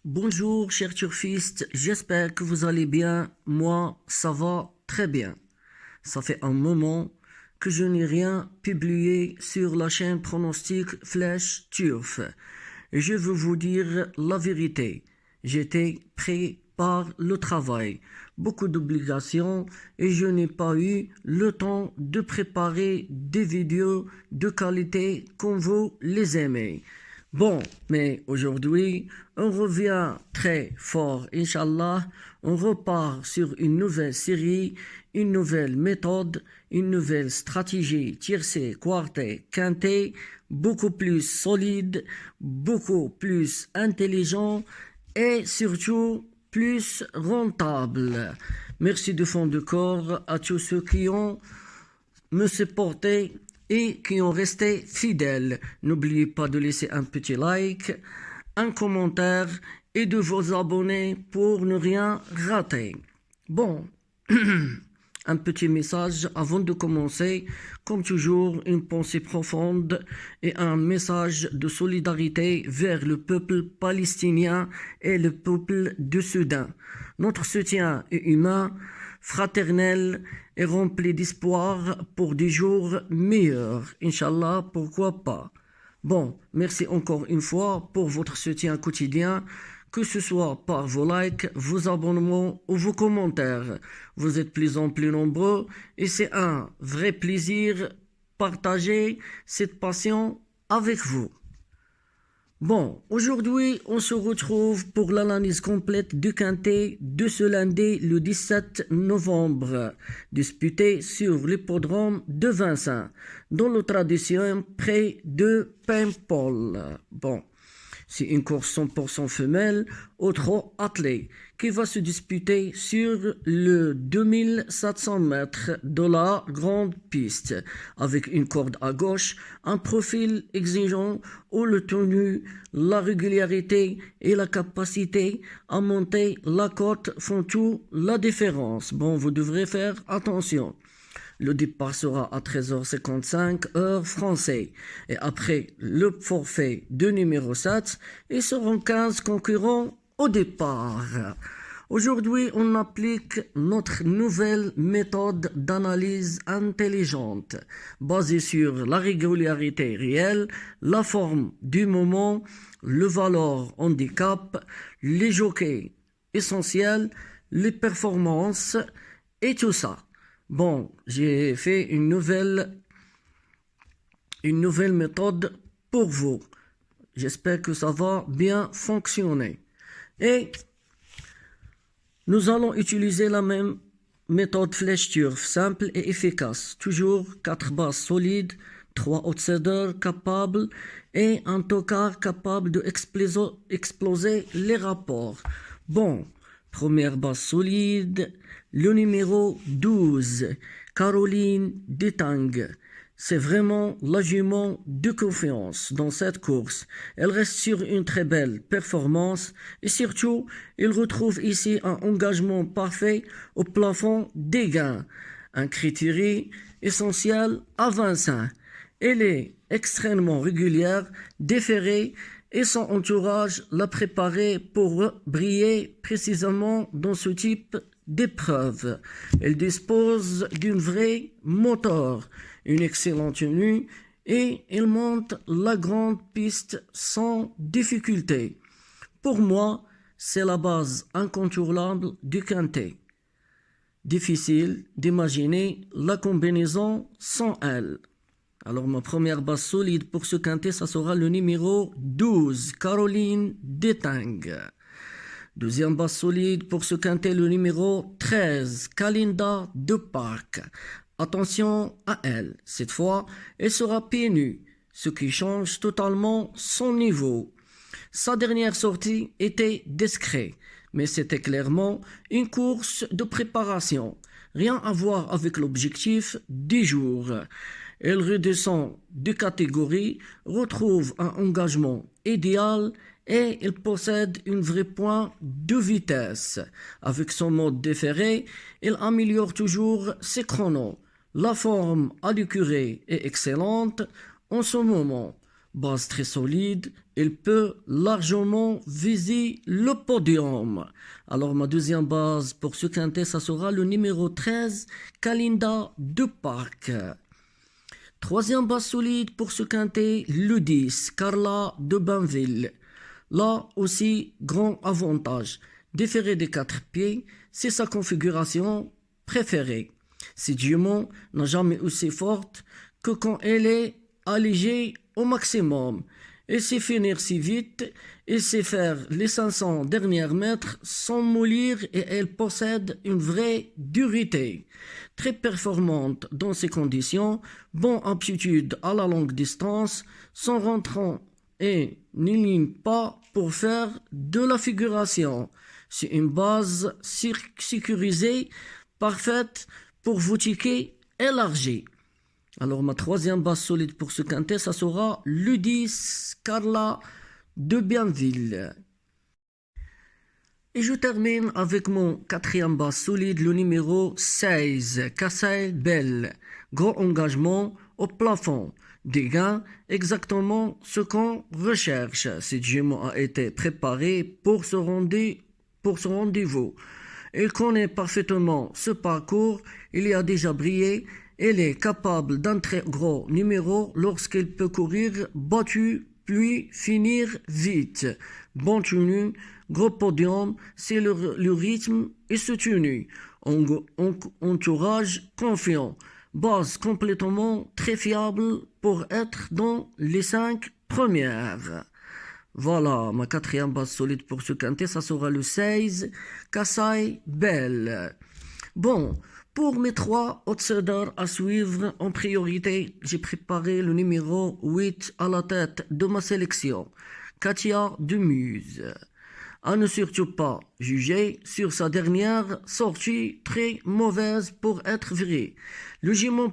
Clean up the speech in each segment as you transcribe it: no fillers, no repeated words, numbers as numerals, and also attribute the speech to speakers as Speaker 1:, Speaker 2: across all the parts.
Speaker 1: Bonjour, chers turfistes, j'espère que vous allez bien. Moi, ça va très bien. Ça fait un moment que je n'ai rien publié sur la chaîne Pronostic Flash Turf. Et je veux vous dire la vérité. J'étais pris par le travail, beaucoup d'obligations et je n'ai pas eu le temps de préparer des vidéos de qualité comme vous les aimez. Bon, mais aujourd'hui, on revient très fort, Inch'Allah. On repart sur une nouvelle série, une nouvelle méthode, une nouvelle stratégie tiercé, quarté, quinté, beaucoup plus solide, beaucoup plus intelligent et surtout plus rentable. Merci de fond de corps à tous ceux qui ont me supporté et qui ont resté fidèles. N'oubliez pas de laisser un petit like, un commentaire et de vous abonner pour ne rien rater. Bon, un petit message avant de commencer. Comme toujours, une pensée profonde et un message de solidarité vers le peuple palestinien et le peuple du Soudan. Notre soutien est humain, fraternel et rempli d'espoir pour des jours meilleurs. Inch'Allah, pourquoi pas. Bon, merci encore une fois pour votre soutien quotidien, que ce soit par vos likes, vos abonnements ou vos commentaires. Vous êtes plus en plus nombreux et c'est un vrai plaisir partager cette passion avec vous. Bon, aujourd'hui, on se retrouve pour l'analyse complète du quintet de ce lundi, le 17 novembre, disputé sur l'hippodrome de Vincennes, dans le tradition près de Paimpol. Bon, c'est une course 100% femelle au trot attelé qui va se disputer sur le 2700 mètres de la grande piste avec une corde à gauche, un profil exigeant où le tenue, la régularité et la capacité à monter la côte font tout la différence. Bon, vous devrez faire attention. Le départ sera à 13h55 heure française. Et après le forfait de numéro 7, ils seront 15 concurrents au départ. Aujourd'hui, on applique notre nouvelle méthode d'analyse intelligente, basée sur la régularité réelle, la forme du moment, le valeur handicap, les jockeys essentiels, les performances et tout ça. Bon, j'ai fait une nouvelle méthode pour vous. J'espère que ça va bien fonctionner. Et nous allons utiliser la même méthode flèche turf, simple et efficace. Toujours 4 bases solides, 3 outsiders capables et un tocard capable d'exploser les rapports. Bon, première base solide, le numéro 12, Caroline Detang. C'est vraiment la jument de confiance dans cette course. Elle reste sur une très belle performance et surtout, il retrouve ici un engagement parfait au plafond des gains. Un critère essentiel à Vincennes. Elle est extrêmement régulière, déférée et son entourage l'a préparée pour briller précisément dans ce type d'épreuve. Elle dispose d'une vraie moteur, une excellente tenue et elle monte la grande piste sans difficulté. Pour moi, c'est la base incontournable du quintet. Difficile d'imaginer la combinaison sans elle. Alors ma première base solide pour ce quintet, ça sera le numéro 12, Caroline Detang. Deuxième base solide pour ce quintet, le numéro 13, Kalinda de Parc. Attention à elle, cette fois, elle sera pieds nus, ce qui change totalement son niveau. Sa dernière sortie était discrète, mais c'était clairement une course de préparation. Rien à voir avec l'objectif du jour. Elle redescend de catégorie, retrouve un engagement idéal et il possède une vraie pointe de vitesse. Avec son mode déféré, il améliore toujours ses chronos. La forme à l'écurie est excellente en ce moment. base très solide, il peut largement viser le podium. Alors ma deuxième base pour ce quintet, ça sera le numéro 13, Kalinda de Parc. Troisième base solide pour ce quintet, le 10, Carla de Banville. Là aussi, grand avantage. Déféré des 4 pieds, c'est sa configuration préférée. Cette jument n'a jamais aussi forte que quand elle est allégée au maximum. Elle sait finir si vite, elle sait faire les 500 derniers mètres sans mollir et elle possède une vraie dureté. Très performante dans ces conditions, bonne aptitude à la longue distance, son rentrant et n'éligne pas pour faire de la figuration. C'est une base sécurisée, parfaite pour vous tickets élargis. Alors ma troisième base solide pour ce quintet, ça sera le 10, Carla de Bienville. Et je termine avec mon quatrième base solide, le numéro 16, Kassai Bell. Gros engagement au plafond. Des gains, exactement ce qu'on recherche. Cette jument a été préparée pour ce rendez-vous. Il connaît parfaitement ce parcours, il y a déjà brillé, il est capable d'un très gros numéro lorsqu'il peut courir battu puis finir vite. Bon tenue, gros podium, c'est le rythme et ce tenue. Entourage confiant. Base complètement très fiable pour être dans les 5 premières. Voilà, ma quatrième base solide pour ce quintet, ça sera le 16, Kassai Bell. Bon, pour mes 3 outsiders à suivre, en priorité, j'ai préparé le numéro 8 à la tête de ma sélection, Katia Demuse. À ne surtout pas juger sur sa dernière sortie très mauvaise pour être vraie. Le jument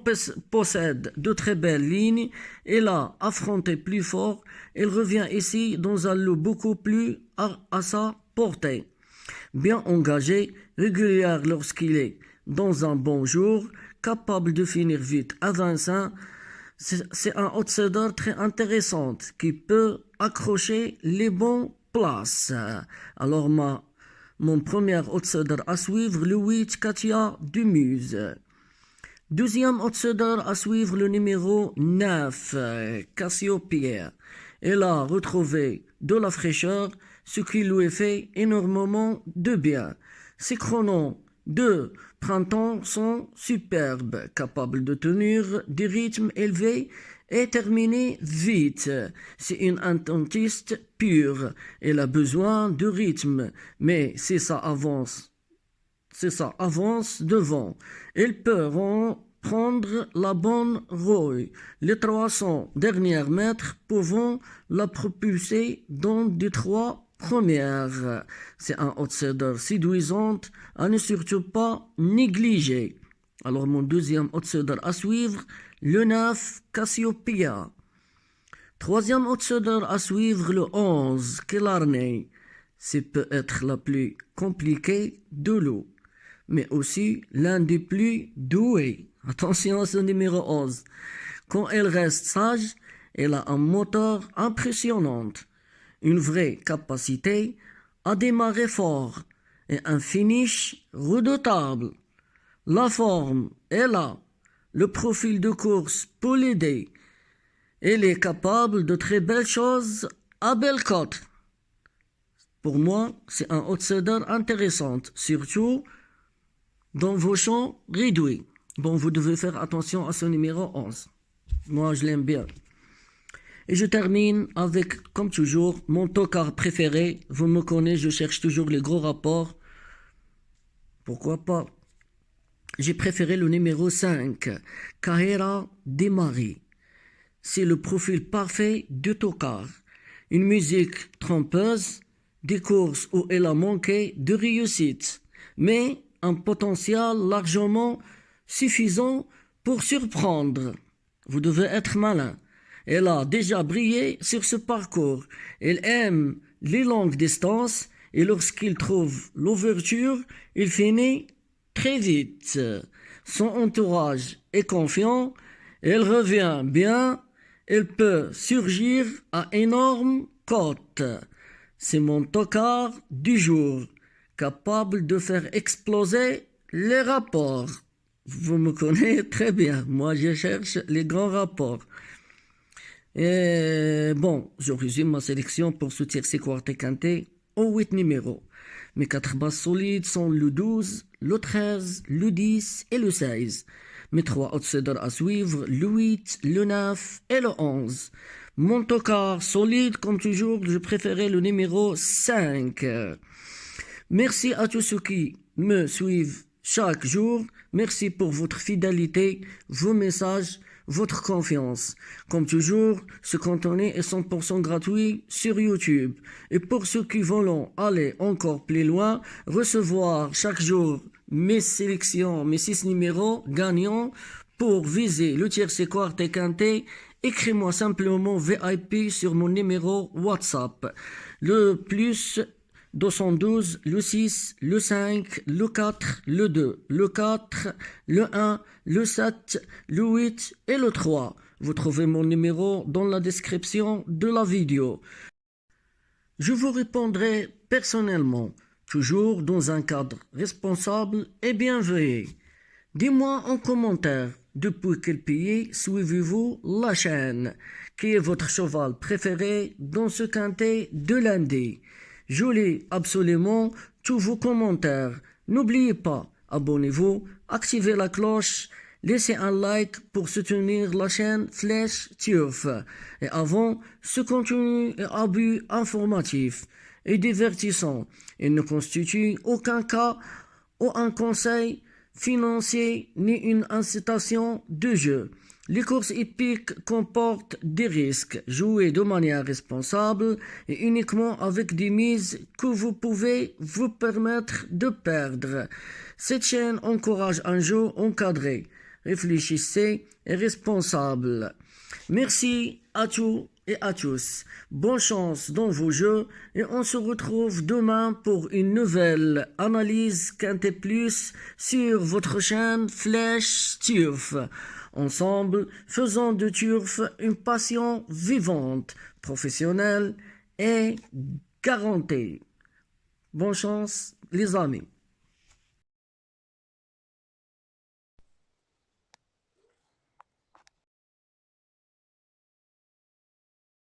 Speaker 1: possède de très belles lignes, il a affronté plus fort, il revient ici dans un lot beaucoup plus à sa portée. Bien engagé, régulier lorsqu'il est dans un bon jour, capable de finir vite à 25, c'est un outsider très intéressant qui peut accrocher les bons places. Alors mon premier outsider à suivre, le 8, Katia Demuse. Deuxième outsider à suivre, le numéro 9, Cassiopeia. Elle a retrouvé de la fraîcheur, ce qui lui fait énormément de bien. Ses chronos de printemps sont superbes, capables de tenir des rythmes élevés et terminer vite. C'est une intentiste pure. Elle a besoin de rythme, mais c'est ça avance devant. Elle peut prendre la bonne rouille. Les 300 derniers mètres pouvant la propulser dans les 3 premières. C'est un outsider séduisant à ne surtout pas négliger. Alors mon deuxième outsider à suivre, le 9, Cassiopeia. Troisième outsider à suivre, le 11, Killarney. C'est peut-être la plus compliquée de l'eau, mais aussi l'un des plus doués. Attention à ce numéro 11. Quand elle reste sage, elle a un moteur impressionnant, une vraie capacité à démarrer fort et un finish redoutable. La forme est là, le profil de course peut l'aider. Elle est capable de très belles choses à belle cote. Pour moi, c'est un outsider intéressant, surtout dans vos champs réduits. Bon, vous devez faire attention à ce numéro 11. Moi, je l'aime bien. Et je termine avec, comme toujours, mon tocard préféré. Vous me connaissez, je cherche toujours les gros rapports. Pourquoi pas? J'ai préféré le numéro 5, Kahera Demari. C'est le profil parfait de tocard. Une musique trompeuse, des courses où elle a manqué de réussite, mais un potentiel largement suffisant pour surprendre. Vous devez être malin. Elle a déjà brillé sur ce parcours. Elle aime les longues distances et lorsqu'il trouve l'ouverture, il finit très vite. Son entourage est confiant, elle revient bien Elle peut surgir à énorme cote. C'est mon tocard du jour, capable de faire exploser les rapports. Vous me connaissez très bien. Moi, je cherche les grands rapports. Et bon, je résume ma sélection pour ce tiercé quartet quintet aux 8 numéros. Mes 4 basses solides sont le 12, le 13, le 10 et le 16. Mes 3 outsiders à suivre, le 8, le 9 et le 11. Mon tocard solide, comme toujours, je préférais le numéro 5. Merci à tous ceux qui me suivent chaque jour. Merci pour votre fidélité, vos messages, votre confiance. Comme toujours, ce contenu est 100% gratuit sur YouTube. Et pour ceux qui veulent aller encore plus loin, recevoir chaque jour mes sélections, mes 6 numéros gagnants pour viser le tiercé quartet quintet, écris-moi simplement VIP sur mon numéro WhatsApp. Le plus 212, le 6, le 5, le 4, le 2, le 4, le 1, le 7, le 8 et le 3. Vous trouvez mon numéro dans la description de la vidéo. Je vous répondrai personnellement, toujours dans un cadre responsable et bienveillant. Dis-moi en commentaire depuis quel pays suivez-vous la chaîne, qui est votre cheval préféré dans ce quintet de lundi. Je lis absolument tous vos commentaires. N'oubliez pas, abonnez-vous, activez la cloche, laissez un like pour soutenir la chaîne Flèche Turf. Et avant, ce contenu est à but informatif et divertissant. Il ne constitue aucun cas ou un conseil financier ni une incitation de jeu. Les courses hippiques comportent des risques. Jouez de manière responsable et uniquement avec des mises que vous pouvez vous permettre de perdre. Cette chaîne encourage un jeu encadré. Réfléchissez et responsable. Merci à tous et à tous. Bonne chance dans vos jeux et on se retrouve demain pour une nouvelle analyse Quintet Plus sur votre chaîne Flèche Turf. Ensemble, faisons de turf une passion vivante, professionnelle et garantie. Bonne chance, les amis.